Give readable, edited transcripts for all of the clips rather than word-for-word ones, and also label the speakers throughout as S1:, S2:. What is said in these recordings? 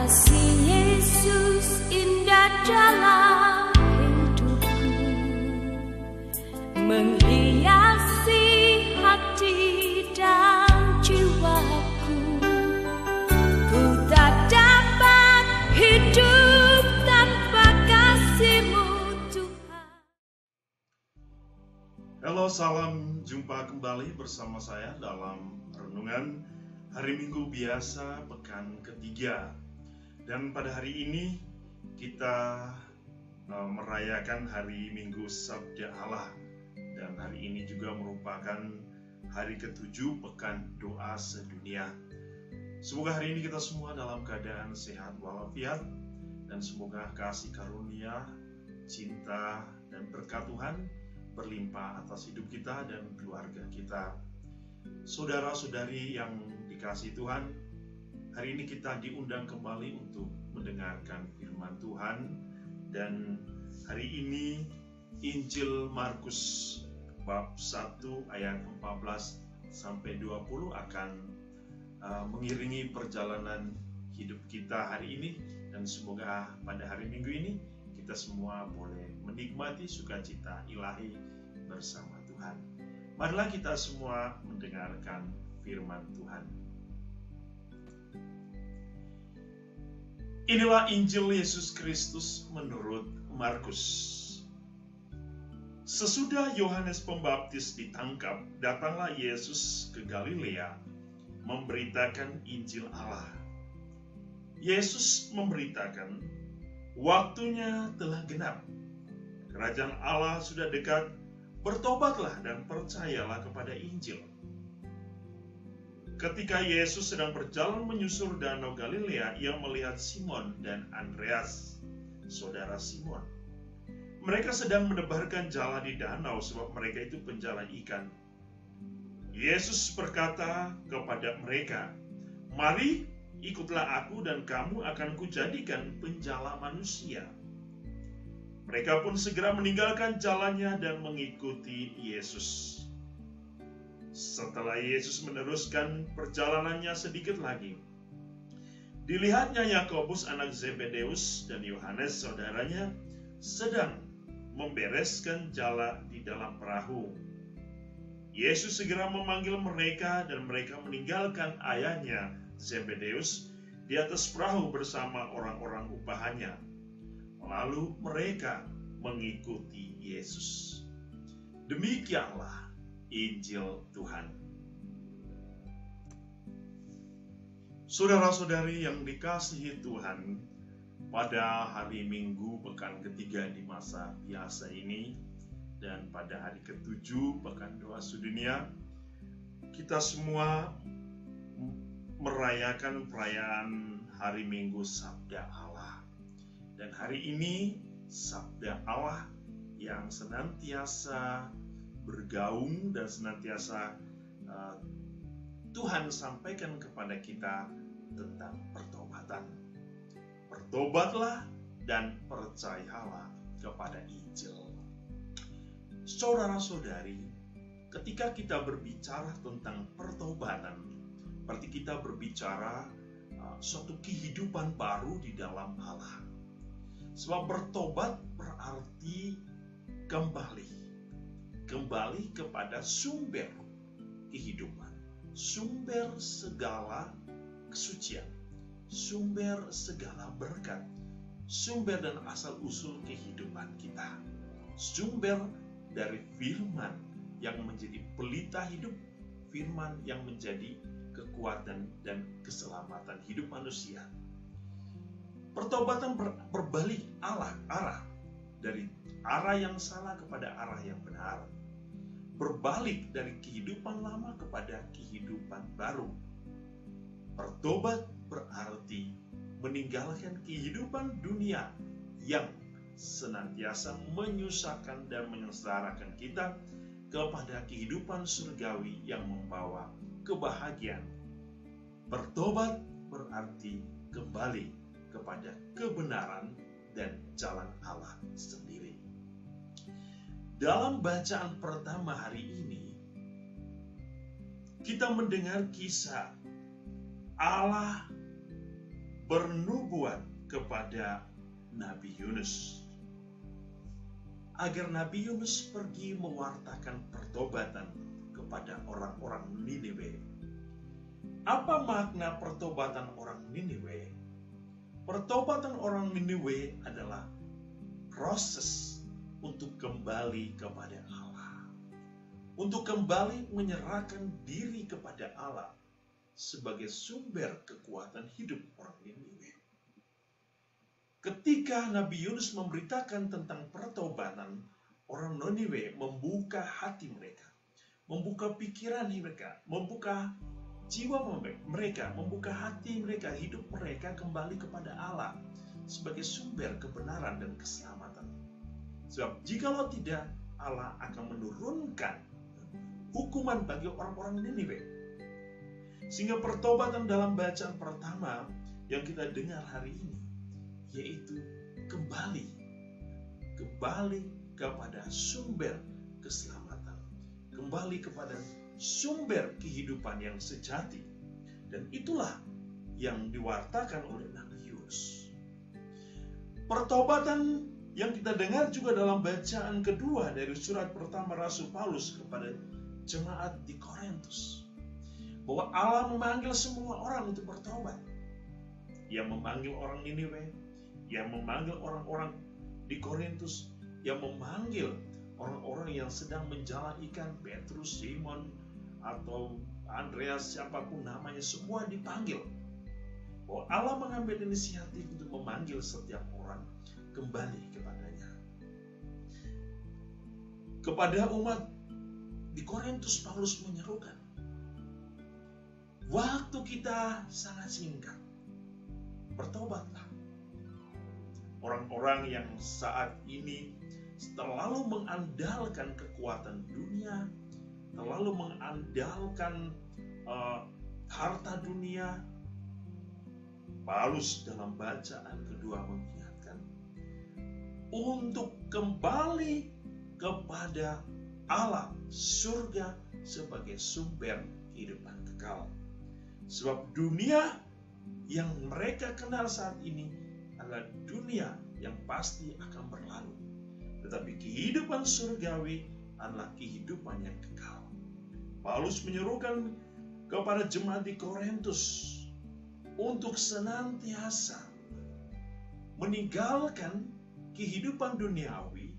S1: Kasih Yesus indah dalam hidupku, menghiasi hati dan jiwaku. Ku tak dapat hidup tanpa kasih-Mu, Tuhan.
S2: Halo, salam jumpa kembali bersama saya dalam renungan hari Minggu biasa pekan ketiga. Dan pada hari ini kita merayakan hari Minggu Sabda Allah. Dan hari ini juga merupakan hari ke-7 pekan doa sedunia. Semoga hari ini kita semua dalam keadaan sehat walafiat, dan semoga kasih karunia, cinta, dan berkat Tuhan berlimpah atas hidup kita dan keluarga kita. Saudara-saudari yang dikasihi Tuhan, hari ini kita diundang kembali untuk mendengarkan firman Tuhan. Dan hari ini Injil Markus bab 1 ayat 14 sampai 20 akan mengiringi perjalanan hidup kita hari ini. Dan semoga pada hari Minggu ini kita semua boleh menikmati sukacita ilahi bersama Tuhan. Marilah kita semua mendengarkan firman Tuhan. Inilah Injil Yesus Kristus menurut Markus. Sesudah Yohanes Pembaptis ditangkap, datanglah Yesus ke Galilea memberitakan Injil Allah. Yesus memberitakan, waktunya telah genap. Kerajaan Allah sudah dekat. Bertobatlah dan percayalah kepada Injil. Ketika Yesus sedang berjalan menyusur danau Galilea, ia melihat Simon dan Andreas, saudara Simon. Mereka sedang menebarkan jala di danau sebab mereka itu penjala ikan. Yesus berkata kepada mereka, "Mari, ikutlah aku dan kamu akan kujadikan penjala manusia." Mereka pun segera meninggalkan jalannya dan mengikuti Yesus. Setelah Yesus meneruskan perjalanannya sedikit lagi, dilihatnya Yakobus anak Zebedeus dan Yohanes saudaranya sedang membereskan jala di dalam perahu. Yesus segera memanggil mereka dan mereka meninggalkan ayahnya Zebedeus di atas perahu bersama orang-orang upahannya. Lalu mereka mengikuti Yesus. Demikianlah Injil Tuhan. Saudara-saudari yang dikasihi Tuhan, pada hari Minggu pekan ketiga di masa biasa ini, dan pada hari ke-7 pekan doa sedunia, kita semua merayakan perayaan hari Minggu Sabda Allah. Dan hari ini Sabda Allah yang senantiasa bergaung dan senantiasa Tuhan sampaikan kepada kita tentang pertobatan. Bertobatlah dan percayalah kepada Injil. Saudara-saudari, ketika kita berbicara tentang pertobatan, berarti kita berbicara suatu kehidupan baru di dalam Allah. Sebab bertobat berarti kembali kepada sumber kehidupan, sumber segala kesucian, sumber segala berkat, sumber dan asal-usul kehidupan kita, sumber dari firman yang menjadi pelita hidup, firman yang menjadi kekuatan dan keselamatan hidup manusia. Pertobatan berbalik arah dari arah yang salah kepada arah yang benar. Berbalik dari kehidupan lama kepada kehidupan baru. Bertobat berarti meninggalkan kehidupan dunia yang senantiasa menyusahkan dan menyengsarakan kita kepada kehidupan surgawi yang membawa kebahagiaan. Bertobat berarti kembali kepada kebenaran dan jalan Allah sendiri. Dalam bacaan pertama hari ini, kita mendengar kisah Allah bernubuat kepada Nabi Yunus, agar Nabi Yunus pergi mewartakan pertobatan kepada orang-orang Niniwe. Apa makna pertobatan orang Niniwe? Pertobatan orang Niniwe adalah proses untuk kembali kepada Allah, untuk kembali menyerahkan diri kepada Allah sebagai sumber kekuatan hidup orang Niniwe. Ketika Nabi Yunus memberitakan tentang pertobatan, orang Niniwe membuka hati mereka, membuka pikiran mereka, membuka jiwa mereka, membuka hati mereka, hidup mereka kembali kepada Allah sebagai sumber kebenaran dan keselamatan. Sebab jikalau tidak, Allah akan menurunkan hukuman bagi orang-orang Niniwe. Sehingga pertobatan dalam bacaan pertama yang kita dengar hari ini, yaitu kembali kepada sumber keselamatan, kembali kepada sumber kehidupan yang sejati. Dan itulah yang diwartakan oleh Nabi Yunus. Pertobatan yang kita dengar juga dalam bacaan kedua dari surat pertama Rasul Paulus kepada jemaat di Korintus, bahwa Allah memanggil semua orang untuk bertobat. Ia memanggil orang Niniwe, Ia memanggil orang-orang di Korintus, Ia memanggil orang-orang yang sedang menjala ikan, Petrus, Simon, atau Andreas, siapapun namanya, semua dipanggil. Bahwa Allah mengambil inisiatif untuk memanggil setiap orang kembali kepadanya. Kepada umat di Korintus, Paulus menyerukan, waktu kita sangat singkat, bertobatlah. Orang-orang yang saat ini terlalu mengandalkan kekuatan dunia, terlalu mengandalkan harta dunia, Paulus dalam bacaan kedua mengingatkan untuk kembali kepada Allah, surga sebagai sumber kehidupan kekal. Sebab dunia yang mereka kenal saat ini adalah dunia yang pasti akan berlalu. Tetapi kehidupan surgawi adalah kehidupan yang kekal. Paulus menyerukan kepada jemaat di Korintus untuk senantiasa meninggalkan kehidupan duniawi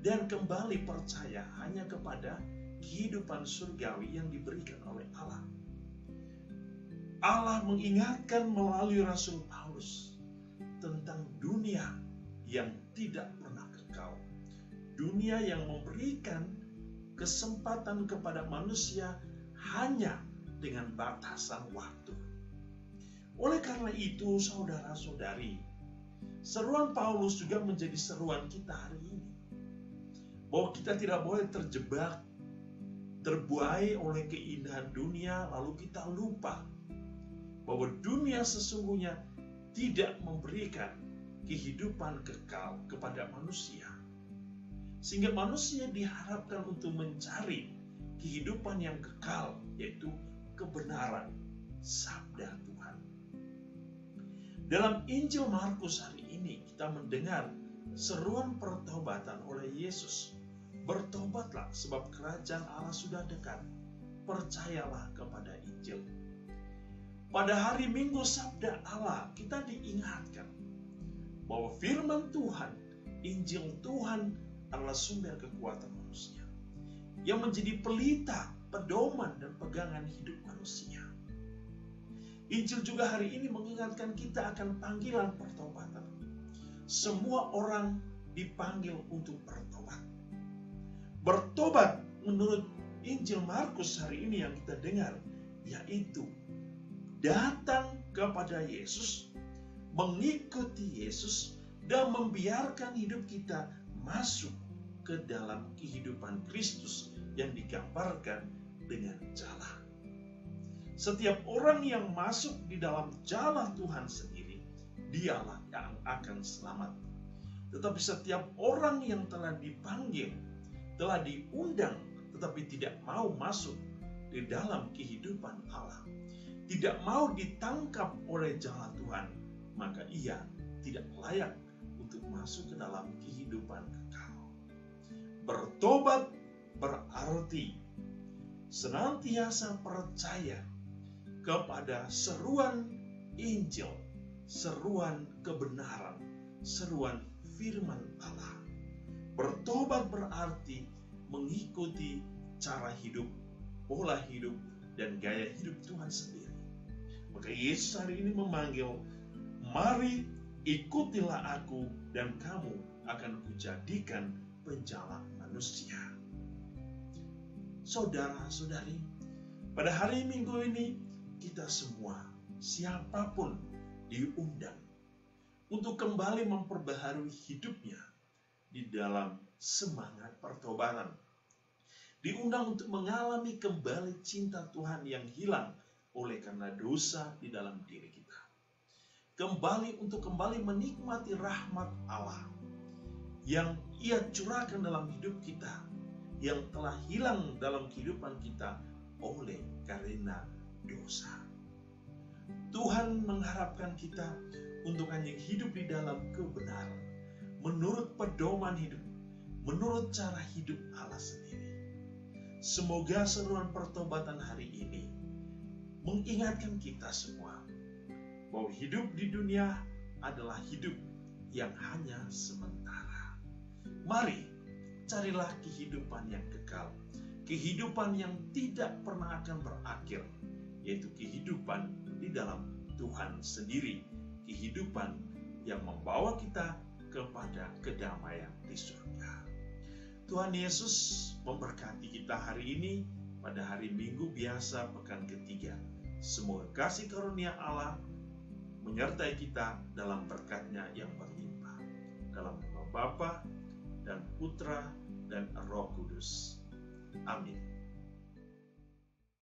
S2: dan kembali percaya hanya kepada kehidupan surgawi yang diberikan oleh Allah. Allah mengingatkan melalui Rasul Paulus tentang dunia yang tidak pernah kekal. Dunia yang memberikan kesempatan kepada manusia hanya dengan batasan waktu. Oleh karena itu, saudara-saudari, seruan Paulus juga menjadi seruan kita hari ini. Bahwa kita tidak boleh terjebak, terbuai oleh keindahan dunia, lalu kita lupa bahwa dunia sesungguhnya tidak memberikan kehidupan kekal kepada manusia. Sehingga manusia diharapkan untuk mencari kehidupan yang kekal, yaitu kebenaran sabda Tuhan. Dalam Injil Markus hari ini kita mendengar seruan pertobatan oleh Yesus. Bertobatlah sebab kerajaan Allah sudah dekat. Percayalah kepada Injil. Pada hari Minggu sabda Allah kita diingatkan bahwa firman Tuhan, Injil Tuhan adalah sumber kekuatan manusia yang menjadi pelita, pedoman dan pegangan hidup manusia. Injil juga hari ini mengingatkan kita akan panggilan pertobatan. Semua orang dipanggil untuk bertobat. Bertobat menurut Injil Markus hari ini yang kita dengar, yaitu datang kepada Yesus, mengikuti Yesus, dan membiarkan hidup kita masuk ke dalam kehidupan Kristus yang digambarkan dengan jala. Setiap orang yang masuk di dalam jala Tuhan sendiri, dialah yang akan selamat. Tetapi setiap orang yang telah dipanggil, telah diundang, tetapi tidak mau masuk di dalam kehidupan Allah, tidak mau ditangkap oleh jala Tuhan, maka ia tidak layak untuk masuk ke dalam kehidupan kekal. Bertobat berarti senantiasa percaya kepada seruan Injil, seruan kebenaran, seruan firman Allah. Bertobat berarti mengikuti cara hidup, pola hidup, dan gaya hidup Tuhan sendiri. Maka Yesus hari ini memanggil, mari ikutilah aku dan kamu akan kujadikan penjala manusia. Saudara-saudari, pada hari Minggu ini kita semua, siapapun, diundang untuk kembali memperbaharui hidupnya di dalam semangat pertobatan. Diundang untuk mengalami kembali cinta Tuhan yang hilang oleh karena dosa di dalam diri kita. Untuk kembali menikmati rahmat Allah yang Ia curahkan dalam hidup kita, yang telah hilang dalam kehidupan kita oleh karena dosa. Tuhan mengharapkan kita untuk hanya hidup di dalam kebenaran, menurut pedoman hidup, menurut cara hidup Allah sendiri. Semoga seruan pertobatan hari ini mengingatkan kita semua bahwa hidup di dunia adalah hidup yang hanya sementara. Mari carilah kehidupan yang kekal, kehidupan yang tidak pernah akan berakhir, yaitu kehidupan di dalam Tuhan sendiri, kehidupan yang membawa kita kepada kedamaian di surga. Tuhan Yesus memberkati kita hari ini pada hari Minggu biasa pekan ketiga. Semoga kasih karunia Allah menyertai kita dalam berkat-Nya yang berlimpah. Dalam nama Bapa dan Putra dan Roh Kudus. Amin.